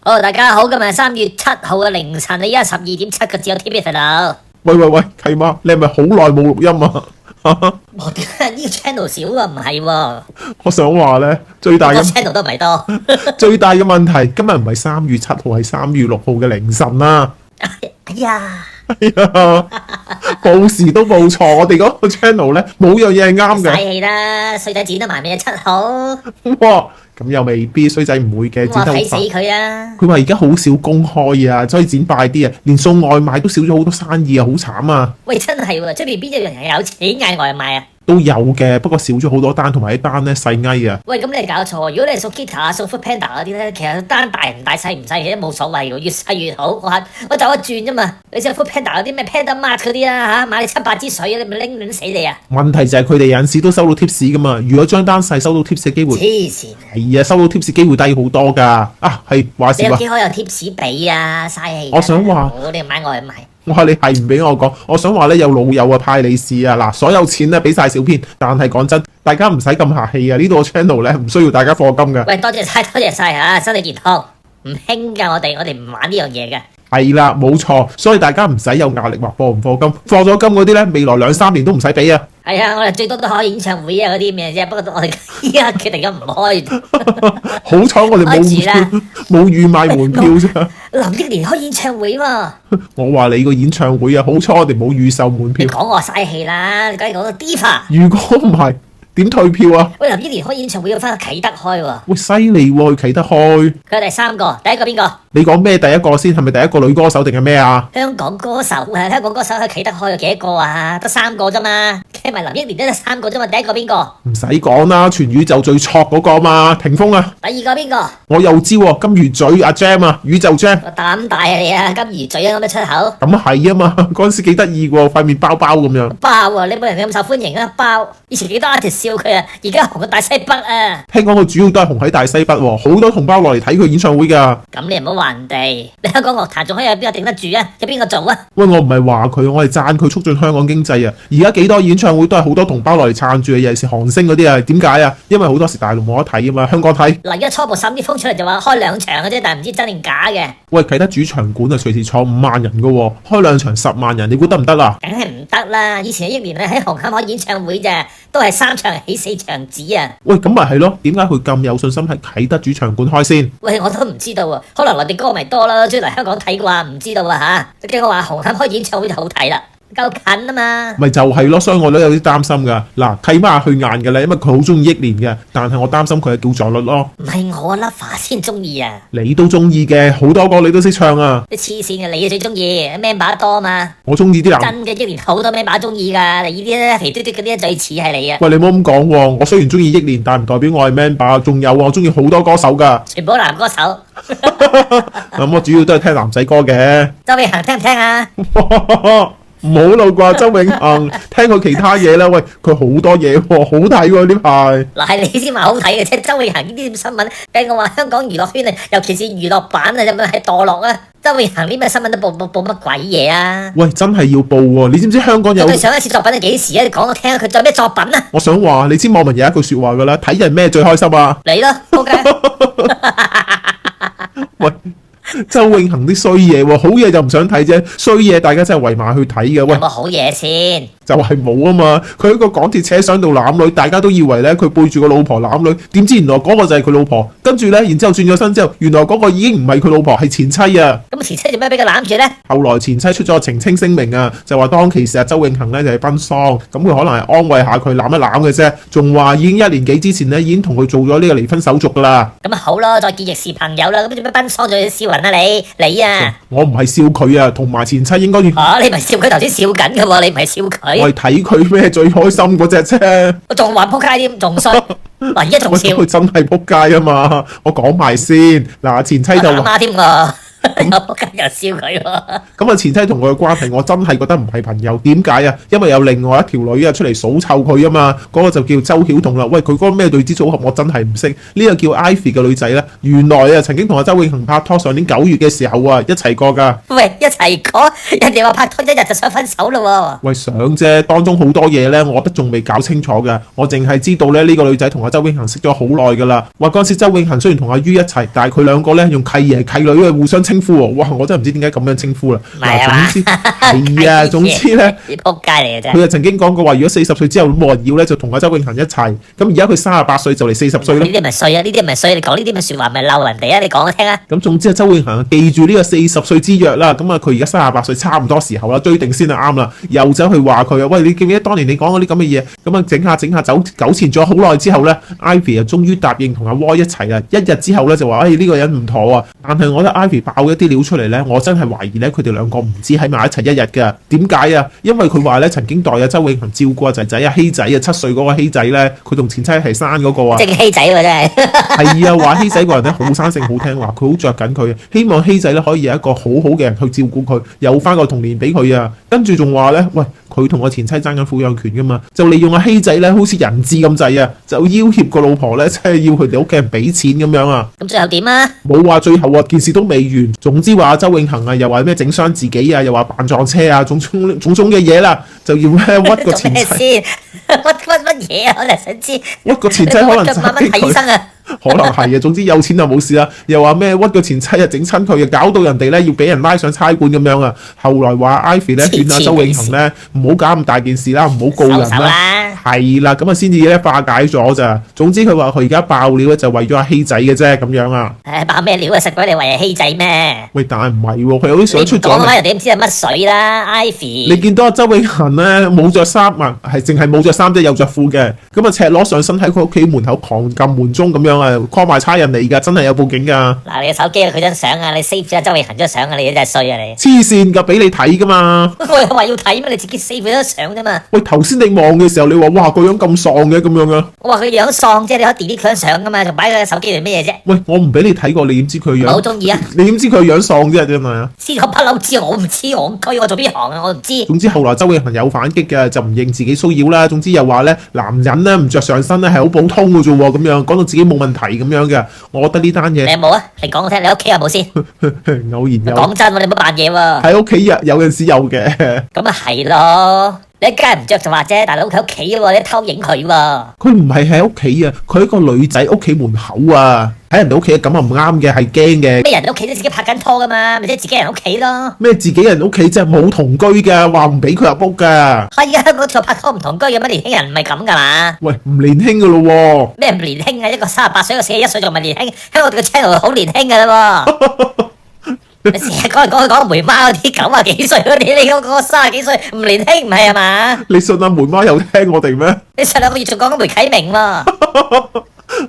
好，大家好，今日3月7號嘅凌晨，你而家12點7個字有 TV 頻道。喂，契媽，你係咪好耐冇錄音啊？我點解呢個 channel 少啊？唔係喎，我想話咧，最大個嘅 channel 都唔係多。最大嘅問題，今日唔係3月7號，係3月6號嘅凌晨啦。哎呀，報時都報錯，我哋嗰個 channel 咧冇樣嘢係啱嘥嘅。氣啦，衰仔剪得埋咩7號？哇，咁又未必，衰仔唔會嘅，我剪得好睇死快。佢啊！佢話而家好少公開啊，所以剪快啲啊，連送外賣都少咗好多生意啊，好慘啊！喂，真係喎，出邊邊有人有錢嗌外賣啊？都有嘅，不過少咗好多單，同埋啲單咧細翳啊。喂，咁你搞錯，如果你係送 Kita 啊、送 Foodpanda 嗰啲咧，其實單大唔大細唔細嘅都冇所謂喎，越細越好。我走一轉啫嘛，你知 Foodpanda 嗰啲咩 Panda Mart 嗰啲啊嚇，買你7、8支水，你咪拎亂死你啊！問題就係佢哋有陣時都收到 tips 噶嘛，如果張單細收到 tips 嘅機會黐線，係啊，收到 tips 機會低好多㗎。啊，係話你時話，有幾可有 tips 俾啊？嘥氣！我想話我哋買外賣。我話你係唔俾我講，我想話咧有老友啊派利是啊，嗱，所有錢咧俾晒小編，但係講真，大家唔使咁客氣啊，呢度個 channel 咧唔需要大家課金㗎。喂，多謝晒嚇，身體健康，唔興㗎，我哋唔玩呢樣嘢嘅。係啦，冇錯，所以大家唔使有壓力話課唔課金，課咗金嗰啲咧，未來2、3年都唔使俾啊。係啊，我哋最多都開演唱會啊嗰啲咩啫，不過我哋依家決定咗唔開。好彩我哋開住啦冇預賣門票啫。林憶蓮開演唱會喎，我話你個演唱會啊，好彩我哋冇預售門票。你講我嘥氣啦，你梗係講到 Diva。如果唔係，點退票啊？喂，林憶蓮開演唱會要翻啟德開喎，喂，犀利喎，佢企得開。佢係第3個，第一個邊個？你講咩第一個先？係咪第一個女歌手定係咩啊？香港歌手啊，香港歌手喺啟德開有幾多個啊？得3個啫嘛，計埋林憶蓮都得3個啫嘛，第一個邊個？唔使講啦，全宇宙最挫嗰個嘛，霆鋒啊！第二個邊個？我又知喎，金魚嘴阿 Jam 啊，宇宙 Jam。我膽大啊你啊，金魚嘴啊咁樣出口。咁係啊嘛，嗰陣時幾得意喎，塊面包包咁樣。包啊！你冇人哋咁受歡迎啊！包以前幾多 artist 笑佢啊，而家紅過大西北啊！聽講佢主要都係紅喺大西北喎，好多同胞落嚟睇佢演唱會㗎。咁你唔好話人哋，你香港樂壇仲可以有邊個頂得住啊？有邊個做啊？喂，我唔係話佢，我係讚佢促進香港經濟啊！而家幾多演唱會都係好多同胞落嚟撐住啊，尤其是韓星嗰啲啊，點解啊？因為好多時大陸冇得睇啊嘛，香港睇。嗱，而家初步滲啲風出嚟就話開2場嘅啫，但係唔知真定假嘅。喂，啟德主場館啊，隨時坐5萬人㗎喎，開2場10萬人，你估得唔得啊？梗係唔得啦！以前一年咧喺紅磡開演唱會咋，都係3場起4場止啊！喂，咁咪係咯？點解佢咁有信心喺啟德主場館開先？喂，我都唔知道喎，可能內地歌迷多啦，中意嚟香港睇啩，唔知道啊嚇。驚我話紅磡開演唱會就好睇啦。夠近啊嘛，咪就係咯，所以我都有啲擔心噶。嗱，契媽去硬嘅啦，因為佢好中意憶蓮嘅，但係我擔心佢嘅叫座率咯。唔係我Lover先中意啊！你都中意嘅，好多歌你都識唱啊。你黐線嘅，你最中意 member 多嘛？我中意啲男。真嘅，憶蓮好多 member 中意㗎，你呢啲咧肥嘟嘟嗰啲最似係你啊！喂，你唔好咁講喎，我雖然中意憶蓮，但唔代表我係 member，仲有啊，我中意好多歌手噶。全部男歌手。咁我主要都係聽男仔歌嘅。周永恒聽唔聽啊？唔好啦啩，周永恒，聽過其他嘢啦。喂，佢好多嘢喎，好睇喎呢排。嗱，係你先話好睇嘅啫。周永恒呢啲新聞，俾我話香港娛樂圈啊，尤其是娛樂版啊，有冇係墮落啊？周永恒呢咩新聞都報乜鬼嘢啊？喂，真係要報喎！你知唔知香港有？佢上一次作品係幾時啊？你講我聽下，佢仲有咩作品啊？我想話，你知網民有一句説話噶啦，睇人咩最開心啊？你咯，OK。喂。周永恒啲衰嘢喎，好嘢就唔想睇啫，衰嘢大家真係圍埋去睇嘅。喂，有冇好嘢先？就係冇啊嘛！佢喺個港鐵車廂度攬女，大家都以為咧佢背住個老婆攬女，點知原來嗰個就係佢老婆。跟住咧，然之後轉咗身之後，原來嗰個已經唔係佢老婆，係前妻啊！咁前妻做咩俾佢攬住咧？後來前妻出咗澄清聲明啊，就話當其時啊，周永恒咧就係奔喪，咁佢可能係安慰下佢攬一攬嘅啫，仲話已經1年幾之前咧已經同佢做咗呢個離婚手續噶啦。咁啊好咯，再見亦是朋友啦。咁做咩奔喪仲要笑人啊你啊？我唔係笑佢啊，同埋前妻應該要。你唔係笑佢頭先笑緊嘅喎，你唔係笑佢。我係睇佢咩最開心嗰隻啫。我仲話撲街添，仲衰。嗱，而家仲笑。佢真係撲街啊嘛！我講埋先，嗱，前妻就打媽添喎。又笑佢喎。咁啊，前妻同佢嘅關係，我真係覺得唔係朋友。點解啊？因為有另外一條女啊出嚟數臭佢啊嘛。嗰個就叫周曉彤啦。喂，佢嗰個咩女子組合我真係唔識。呢個叫 Ivy 嘅女仔咧，原來啊曾經同阿周永恒拍拖，上年9月嘅時候啊一齊過㗎。喂，一齊過，人哋話拍拖1日就想分手咯喎。喂，想啫，當中好多嘢咧，我覺得仲未搞清楚㗎。我淨係知道咧呢個女仔同阿周永恒識咗好耐㗎啦。話嗰陣時周永恒雖然同阿於一齊，但係佢兩個咧用契爺契女嘅互相稱呼喎。哇，我真係唔知點解咁樣稱呼啦。嗱，總之係啊，總之咧，仆街嚟嘅啫。佢就曾經講過話，如果40歲之後冇人要咧，就同阿周永恒一齊。咁而家佢38歲就嚟40歲啦。呢啲咪衰啊！呢啲咪衰，你講呢啲咪説話咪嬲人哋啊！你講我聽啊！咁總之啊，周永恒記住呢個40歲之約啦。咁啊，佢而家38歲，差唔多時候啦，追定先係啱啦。又走去話佢啊，喂，你記唔記得當年你講嗰啲咁嘅嘢？咁啊，整下糾纏咗好耐之後咧，Ivy 啊，終於答應同阿 Roy 一齊啦。一日之後咧就話，呢個人唔妥啊。但係我覺得 Ivy 爆一啲料出嚟咧，我真係懷疑咧，佢哋兩個唔止喺埋一齊一日㗎。點解啊？因為佢話咧，曾經代阿周永恒照顧阿仔仔啊，希仔啊，7歲嗰個希仔咧，佢同前妻係生嗰個啊。即係希仔喎，真係。係啊，話希仔個人咧好生性好聽話，佢好着緊佢，希望希仔咧可以有一個好好嘅人去照顧佢，有翻個童年俾佢啊。跟住仲話咧，喂，佢同我前妻爭緊撫養權噶嘛，就利用阿希仔咧，好似人質咁滯啊，就要挾個老婆咧，即係要佢哋屋企人俾錢咁樣啊。咁最後點啊？冇話最後啊，件事都未完。總之話阿周永恒啊，又話咩整傷自己啊，又話扮撞車啊，種種嘅嘢啦，就要屈個前妻。屈乜嘢啊？我就想知。屈個前妻可能慢慢睇醫生啊。可能係啊，總之有錢就冇事啦。又話咩屈個前妻啊，整親佢啊，搞到人哋咧要俾人拉上差館咁樣啊。後來話 Ivy 咧勸阿周永恒咧唔好搞咁大件事啦，唔好告人啦。係啦，咁啊先至咧化解咗咋。總之佢話佢而家爆料咧就為咗阿希仔嘅啫咁樣啊。爆咩料啊？實鬼你為阿希仔咩？喂，但係唔係喎，佢有啲想出咗。講翻人哋唔知係乜水啦 ，Ivy。你見到阿周永恒咧冇着衫啊，係淨係冇着衫啫，有着褲嘅。咁啊赤裸上身喺佢屋企門口狂撳門鐘咁樣啊 call 埋差人嚟㗎，真係有報警㗎。嗱，你嘅手機佢張相啊，你 save 咗周永恒張相啊，你真係衰啊你。黐線㗎，俾你睇㗎嘛。我又話要睇咩？你自己 save 咗張相啫嘛。喂，頭先你望嘅時候，你話哇個樣咁喪嘅咁樣啊。我話佢樣喪啫，你可以 delete 佢張相㗎嘛，仲擺喺手機嚟咩嘢啫？喂，我唔俾你睇過，你點知佢樣？我好中意啊。你點知佢樣喪啫？真係啊。知我不嬲知，我唔知我做邊行啊，我唔知。總之後來周永恒有反擊嘅，就唔認自己騷擾啦。總之又話咧，男人咧唔着上身咧係好普通嘅啫喎，咁樣講到自己冇問題咁樣嘅。我覺得呢單嘢，你有冇啊？你講我聽，你屋企有冇先？偶然有。講真喎，你唔好扮嘢喎。喺屋企有陣時有嘅。咁啊係咯，你一家人唔着就話啫，大佬佢屋企喎，你偷影佢喎。佢唔係喺屋企啊，佢喺個女仔屋企門口啊。喺人哋屋企咁啊唔啱嘅，係驚嘅。咩人屋企都自己拍緊拖噶嘛，咪即係自己人屋企咯。咩自己人屋企啫，冇同居嘅，話唔俾佢入屋噶。係啊，香港拍拖唔同居，有乜年輕人唔係咁噶嘛？喂，唔年輕噶咯喎。咩唔年輕啊？一個38歲，一個41歲，仲唔係年輕？香港我哋個 channel 好年輕噶啦喎。你成日講梅媽嗰啲90幾歲嗰啲，你嗰個30幾歲唔年輕唔係啊嘛？你信阿梅媽有聽我哋咩？你上2個月仲講緊梅啟明喎。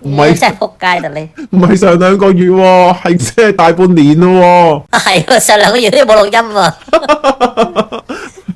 唔係真係仆街啦你！唔係上2個月喎，係即係大半年咯喎。係喎，上2個月都冇錄音喎。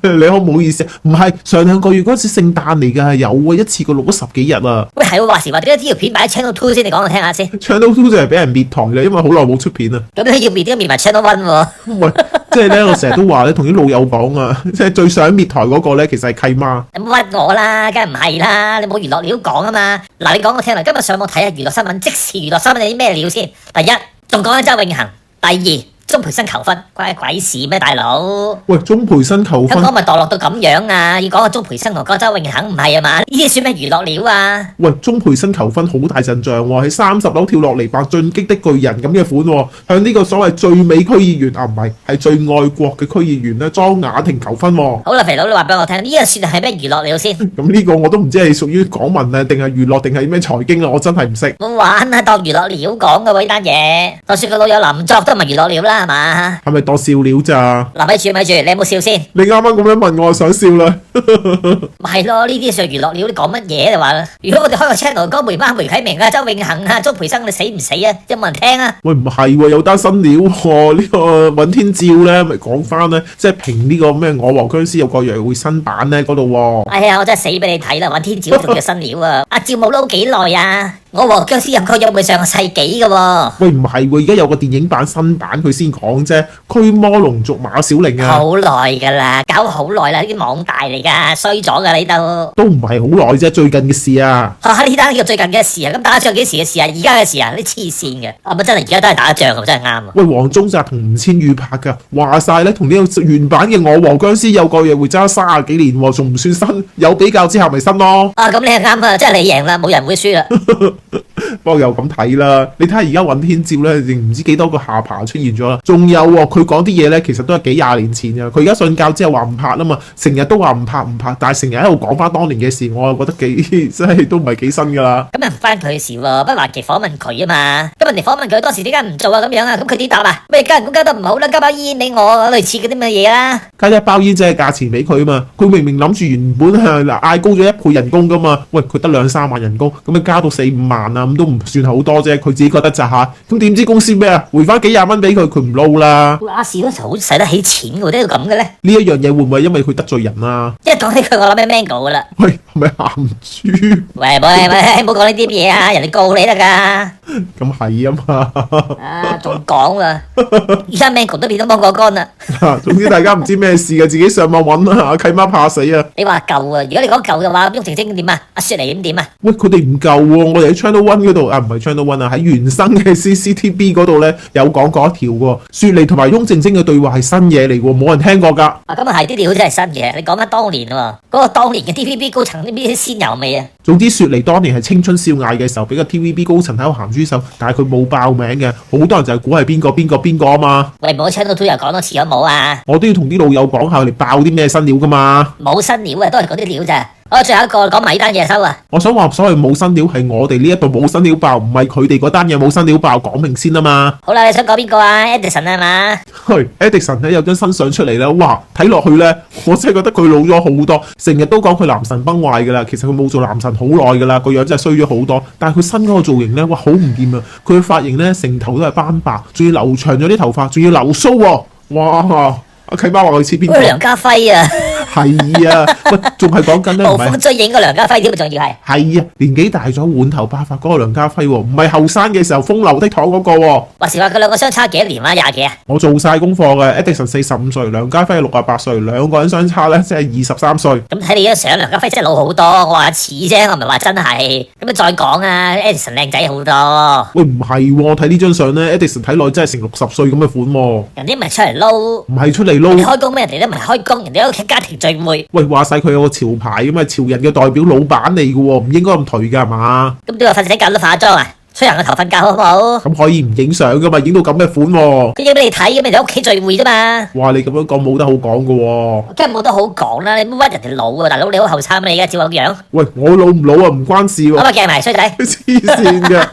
你好唔好意思啊？唔係上2個月嗰時聖誕嚟㗎，有啊，一次過錄咗10幾日啊。喂，係喎，話時話點解呢條片擺喺 Channel 2先？你講我聽下先。Channel 2就係俾人滅台啦，因為好耐冇出片啊。咁你要滅點解滅埋 Channel 1喎？喂，即係咧，我成日都話咧，同啲老友講啊，即係最想滅台嗰個咧，其實係契媽。你唔好屈我啦，梗係唔係啦？你冇娛樂料講啊嘛。嗱，你講我聽啦，今日上網睇下娛樂新聞，即時娛樂新聞有啲咩料先？第一，仲講緊周永恒；第二，鍾培生求婚，關鬼事咩，大佬？喂，鍾培生求婚，香港咪墮落到咁樣啊？要講個鍾培生同個周永恒唔係啊嘛？呢啲算咩娛樂料啊？喂，鍾培生求婚好大陣仗喎，喺30樓跳落嚟扮進擊的巨人咁嘅款喎，向呢個所謂最美區議員啊，唔係，係最愛國嘅區議員咧，莊雅婷求婚喎。好啦，肥佬，你話俾我聽，呢個算係咩娛樂料先？咁呢個我都唔知係屬於港聞啊，定係娛樂，定係咩財經啊？我真係唔識。我玩啊，當娛樂料講嘅喎呢單嘢，就算個老友林作都唔係娛樂料啦，係嘛？係咪當笑料咋？嗱，咪住，你有冇笑先？你啱啱咁樣問我，想笑啦。咪係咯，呢啲算娛樂料，你講乜嘢就話啦？如果我哋開個 channel 講梅媽、梅啟明啊、周永恒啊、鍾培生，你死唔死啊？有冇人聽啊？喂，唔係喎，有單新料喎，呢個尹天照咧，咪講翻咧，即係評呢個咩《我和僵屍有個約會》新版咧嗰度喎。哎呀，我真係死俾你睇啦！尹天照仲叫新料啊！阿照冇撈幾耐啊？我和僵屍入有冇上個世紀嘅喎？喂，唔係喎，而家有個電影版新版佢先講啫，驅魔龍族馬小玲啊，好耐㗎啦，搞好耐啦，呢啲網大嚟㗎，衰咗㗎呢度。都唔係好耐啫，最近嘅事啊。呢單叫最近嘅事啊，咁打仗幾時嘅事啊？而家嘅事啊，你黐線嘅，咪真係而家都係打仗，真係啱啊！喂，黃宗澤同吳千語拍㗎，話晒咧同呢個原版嘅《我和僵屍有個約會》爭30幾年喎，仲唔算新？有比較之下咪新咯。咁你係啱啊，即係你贏啦，冇人會輸啦。不過又咁睇啦，你睇下而家尹天照咧，唔知幾多個下巴出現咗啦。仲有喎，佢講啲嘢咧，其實都係幾廿年前嘅。佢而家信教之後話唔拍啦嘛，成日都話唔拍，但係成日喺度講翻當年嘅事，我又覺得幾真係都唔係幾新噶啦。咁又唔關佢事喎，不還期訪問佢啊嘛。咁人哋訪問佢當時點解唔做啊？咁樣啊？咁佢點答啊？咩加人工加得唔好啦，加包煙俾我，類似嗰啲咁嘅嘢啦。加一包煙即係價錢俾佢啊嘛。佢明明諗住原本係嗌高咗1倍人工噶嘛。喂，佢得2-3萬人工，咁你加到4-5萬啊，咁都唔算好多啫。佢自己覺得咋吓？咁點知公司咩啊？回翻幾廿蚊俾佢，佢唔撈啦。亞視嗰時好使得起錢喎，點解咁嘅咧？呢一樣嘢會唔會因為佢得罪人啊？一講起佢，我諗起 Mango 噶啦。喂，係咪鹹豬？喂，唔好講呢啲嘢啊，人哋告你得噶。咁係啊嘛。仲講啊，而家 Mango 都變咗芒果乾啦。總之大家唔知咩事嘅，自己上網揾啦。阿契媽怕死啊！你話舊啊，如果你講舊嘅話，咁翁靜晶點啊？阿雪梨點啊？喂，佢哋唔夠喎，我哋喺 Channel One 嗰度啊，唔係 Channel One 啊，喺原生嘅 CCTV 嗰度咧有講過一條喎，雪梨同埋翁靜晶嘅對話係新嘢嚟喎，冇人聽過㗎。咁啊係啲料真係新嘢，你講翻當年喎，嗰個當年嘅 TVB 高層呢啲鮮油味啊！總之雪梨當年係青春少艾嘅時候，俾個 TVB 高層喺度鹹豬手，但係佢冇爆名嘅，好多人就係估係邊個啊嘛。喂，冇 Channel Two 又講多次有冇啊？我都要同啲老友講下，你爆啲咩新料㗎嘛？冇新料啊，都係嗰啲料咋。最後一個講埋呢單嘢收啊！我想話所謂冇新料係我哋呢一度冇新料爆，唔係佢哋嗰單嘢冇新料爆，講明先啊嘛。好啦，你想講邊個啊 ？Edison 啊嘛？係 Edison 咧有張新相出嚟啦，哇！睇落去咧，我真係覺得佢老咗好多，成日都講佢男神崩壞噶啦，其實佢冇做男神好耐噶啦，個樣真係衰咗好多。但係佢新嗰個造型咧，哇，好唔掂啊！佢嘅髮型咧，成頭都係斑白，仲要留長咗啲頭髮，仲要留鬚喎，哇！阿契媽話佢似邊個？梁家輝啊！係啊，喂，仲係講緊咧，無風追影個梁家輝添，仲要係。係啊，年紀大咗滿頭白髮嗰個梁家輝喎，唔係後生嘅時候風流倜儻嗰個喎。話時話佢兩個相差幾多年啊？20幾啊？我做晒功課嘅 Edison 45歲，梁家輝68歲，兩個人相差咧即係23歲。咁睇你張相，梁家輝真係老好多，我話似啫，我唔係話真係。咁再講啊 ，Edison 靚仔好多。喂，唔係喎，睇呢張相咧 ，Edison 睇落真係成60歲咁嘅款喎。人哋唔係出嚟撈，唔係出嚟撈。你開工咩？人哋都唔係開工，人哋喺屋企家庭聚會。喂，話晒佢有個潮牌咁嘛，潮人嘅代表老闆嚟嘅喎，唔應該咁頹㗎係嘛？咁點話瞓醒覺都化妝啊？吹人個頭瞓覺好唔好？咁可以唔影相㗎嘛？影到咁嘅款喎。佢影俾你睇，咁你哋屋企聚會啫嘛。哇！你咁樣講冇得好講㗎喎。梗係冇得好講啦，你唔好屈人哋老啊，大佬你好後生咩？你而家照我樣。喂，我老唔老啊？唔關事喎。咁啊，鏡埋衰仔。黐線嘅。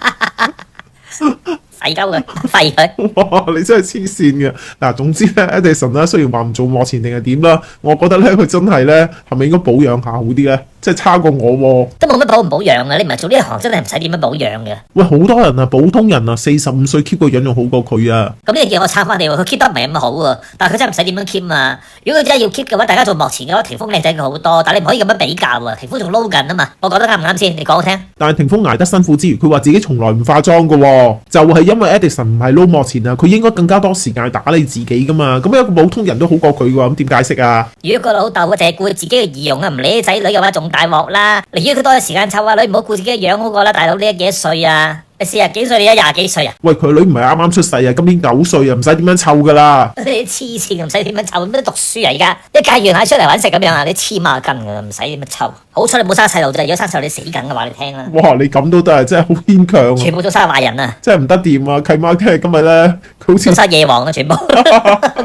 廢鳩佢，廢佢。哇！你真係黐線嘅。嗱，總之咧 ，Edison 咧雖然話唔做幕前定係點啦，我覺得咧佢真係咧係咪應該保養下好啲咧？即係差過我喎。都冇乜保唔保養啊！你唔係做呢一行，真係唔使點樣保養嘅。喂，好多人啊，普通人啊，45歲 keep 個樣仲好過佢啊。咁呢叫我撐翻你喎，佢 keep 得唔係咁好喎，但係佢真係唔使點樣 keep 啊。如果佢真係要 keep 嘅話，大家做幕前嘅話，霆鋒靚仔佢好多，但係你唔可以咁樣比較啊。霆鋒仲撈緊啊嘛，我講得啱唔啱先？你講我聽。但係霆鋒捱得辛苦之餘，佢話自己從來唔化妝㗎喎，就係因為 Edison 唔係撈幕前啊，佢應該更加多時間打理自己㗎嘛。咁一個普通人都好過佢喎，咁點解釋啊？如果個老豆淨係顧自己嘅儀容啊，唔理啲仔女嘅話，仲大鑊啦。如果佢多咗時間湊下女，唔好顧自己嘅樣好過啦。大佬你幾多歲啊？你40幾歲？你而家20幾歲啊？喂，佢女唔係啱啱出世啊，今年9歲啊，唔使點樣湊㗎啦。你黐線，唔使點樣湊，咩讀書啊？而家一介完蟹出嚟揾食咁樣啊？你黐孖筋㗎，唔使點樣湊。好彩你冇生細路仔，如果生細路你死緊嘅話，你聽啦。哇！你咁都得啊，真係好牽強啊！全部都生壞人啊！真係唔得掂啊！契媽聽今日咧，佢好似都生夜王啊，全部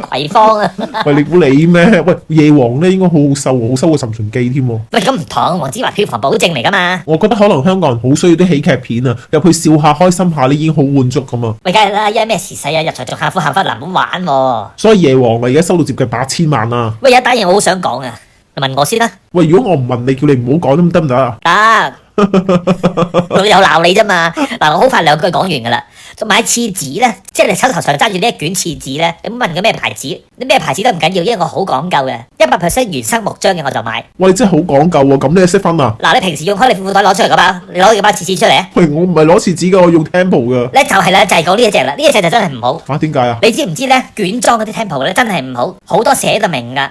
葵芳啊！喂，你估你咩？喂，夜王咧應該好好收喎，好收過尋秦記添喎。喂，咁唔同，黃子華票房保證嚟噶嘛？我覺得可能香港人好需要啲喜劇片啊，入去笑下開心下咧已經好滿足咁啊。喂，梗係啦，而家咩時勢啊？入場做客苦幸福難唔好玩喎。所以夜王咪而家收到接近8000萬啊！喂，有一單嘢我好想講啊，你問我先啦。喂，如果我唔問你，叫你唔好講咁得唔得啊？得，我有鬧你啫嘛。嗱，我好快2句講完噶啦。買廁紙咧，即係你手頭上揸住呢一卷廁紙咧，你問佢咩牌子，你咩牌子都唔緊要，因為我好講究嘅，100% 原生木漿嘅我就買。喂，真係好講究喎，咁你都識分啊？嗱，你平時用開你褲袋攞出嚟嗰包，你攞幾包廁紙出嚟啊？喂，我唔係攞廁紙㗎，我用 Tempo 㗎。咧就係啦，就係講呢一隻啦，呢一隻就真係唔好。點解啊？你知唔知咧？卷裝嗰啲 Tempo 咧真係唔好，好多寫到明㗎。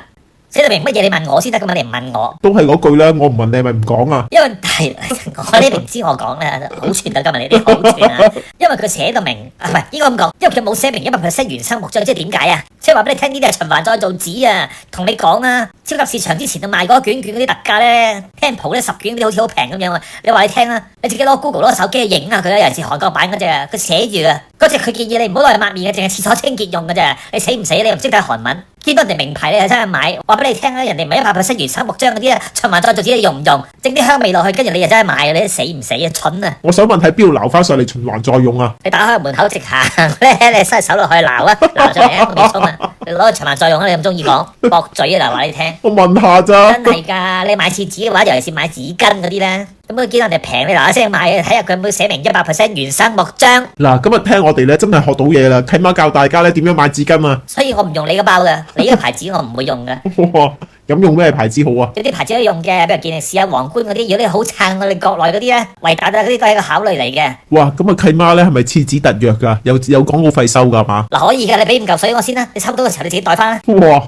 寫到明乜嘢？你問我先得噶嘛？你唔問我，都係嗰句啦。我唔問你，咪唔講啊。因為係我呢明知我講咧，好串啊！今日你啲好串啊！因為佢寫到明，唔係應該咁講，因為佢冇寫明100% 原生木漿，即係點解啊？即係話俾你聽，呢啲係循環再造紙啊！同你講啊，超級市場之前都賣嗰卷嗰啲特價咧，Tempo 咧10卷嗰啲好似好平咁樣啊！你話你聽啊，你自己攞 Google 攞手機去影下佢啊，尤其是韓國版嗰隻啊，佢寫住啊，嗰隻佢建議你唔好攞嚟抹面嘅，淨係廁所清潔用嘅啫。你死唔死？你又唔識睇韓文？見到人哋名牌你又真係買，話俾你聽啦，人哋唔係100% 原生木漿嗰啲啊，循環再造紙你用唔用？整啲香味落去，跟住你又真係買，你死唔死啊？蠢啊！我想問喺邊度撈翻上嚟循環再用啊？你打開門口直行咧，你伸手落去撈啊，撈上嚟啊，冇衝啊！你攞去循環再用啊！你咁中意講駁嘴啊？嗱，話你聽，我問下咋？真係㗎！你買廁紙嘅話，尤其是買紙巾嗰啲咧，咁你見到人哋平，你嗱嗱聲買啊，睇下佢有冇寫明100% 原生木漿。嗱，今日聽我哋咧，真係學到嘢啦！契媽教大家咧點樣買紙巾啊！所以我唔用你個包㗎，你呢個牌子我唔會用㗎。哇，咁用咩牌子好啊？有啲牌子都用嘅，比如健力士啊、皇冠嗰啲，如果你好撐我哋國內嗰啲咧，維達啊嗰啲都係一個考慮嚟嘅。哇，咁啊契媽咧係咪廁紙特約㗎？有廣告費收㗎嘛？嗱，可以㗎，你俾5嚿水我先啦，你抽到嘅時候你自己袋翻啦。哇，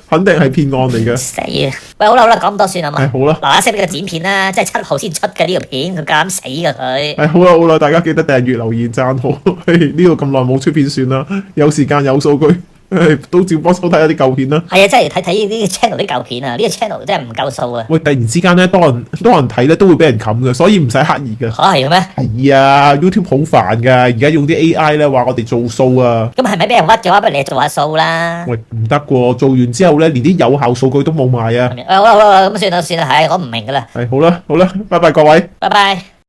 肯定係騙案嚟嘅。死啊！喂，好啦，講咁多算啦嘛。好啦，嗱嗱聲呢個剪片啦，即係7號先出嘅呢條片，佢咁死㗎佢。好啦，大家記得訂閱、留言、讚好。呢度咁耐冇出片算啦，有時間有數據。都照幫手睇下啲舊片啦。係啊，真係睇呢個 channel 啲舊片啊，呢個 channel 真係唔夠數啊。喂，突然之間咧多人睇咧，都會俾人冚嘅，所以唔使刻意嘅。嚇係嘅咩？係啊 ，YouTube 好煩㗎，而家用啲 AI 咧話我哋做數啊。咁係咪俾人屈嘅話，不如你做下數啦。喂，唔得喎，做完之後咧，連啲有效數據都冇埋啊。好啦，咁算啦，係我唔明㗎啦。好啦，拜拜各位。拜拜。